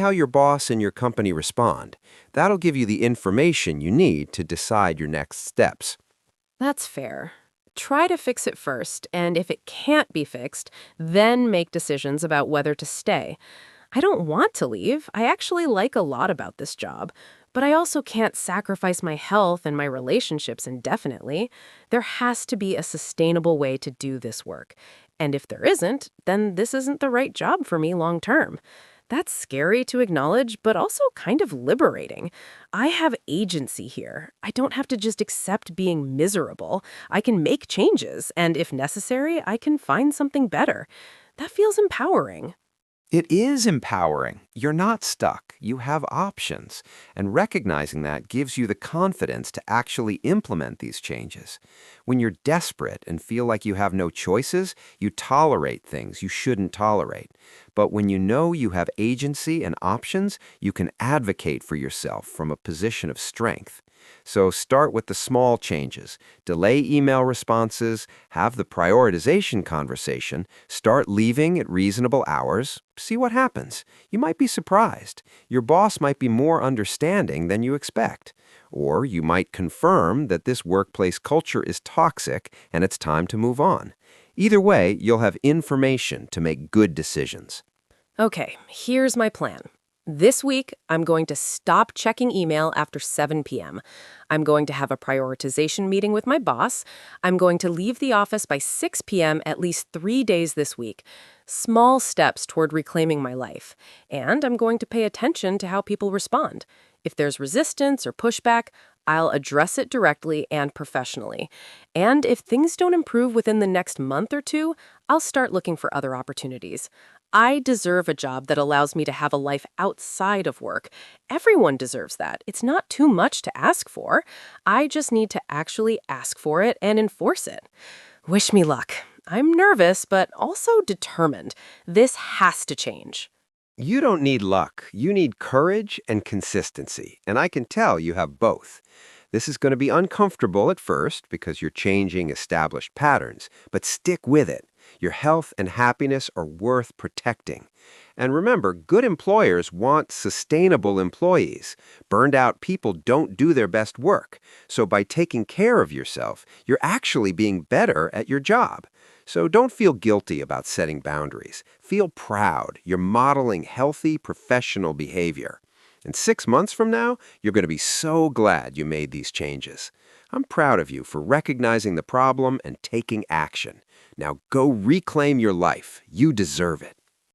how your boss and your company respond. That'll give you the information you need to decide your next steps. That's fair. Try to fix it first, and if it can't be fixed, then make decisions about whether to stay. I don't want to leave. I actually like a lot about this job. But I also can't sacrifice my health and my relationships indefinitely. There has to be a sustainable way to do this work. And if there isn't, then this isn't the right job for me long term. That's scary to acknowledge, but also kind of liberating. I have agency here. I don't have to just accept being miserable. I can make changes, and if necessary, I can find something better. That feels empowering. It is empowering. You're not stuck. You have options. And recognizing that gives you the confidence to actually implement these changes. When you're desperate and feel like you have no choices, you tolerate things you shouldn't tolerate. But when you know you have agency and options, you can advocate for yourself from a position of strength. So start with the small changes. Delay email responses, have the prioritization conversation, start leaving at reasonable hours, see what happens. You might be surprised. Your boss might be more understanding than you expect. Or you might confirm that this workplace culture is toxic and it's time to move on. Either way, you'll have information to make good decisions. Okay, here's my plan. This week, I'm going to stop checking email after 7 p.m. I'm going to have a prioritization meeting with my boss. I'm going to leave the office by 6 p.m. at least 3 days this week. Small steps toward reclaiming my life. And I'm going to pay attention to how people respond. If there's resistance or pushback, I'll address it directly and professionally. And if things don't improve within the next month or two, I'll start looking for other opportunities. I deserve a job that allows me to have a life outside of work. Everyone deserves that. It's not too much to ask for. I just need to actually ask for it and enforce it. Wish me luck. I'm nervous, but also determined. This has to change. You don't need luck. You need courage and consistency. And I can tell you have both. This is going to be uncomfortable at first because you're changing established patterns, but stick with it. Your health and happiness are worth protecting. And remember, good employers want sustainable employees. Burned out people don't do their best work. So by taking care of yourself, you're actually being better at your job. So don't feel guilty about setting boundaries. Feel proud. You're modeling healthy professional behavior. And 6 months from now, you're going to be so glad you made these changes. I'm proud of you for recognizing the problem and taking action. Now go reclaim your life. You deserve it.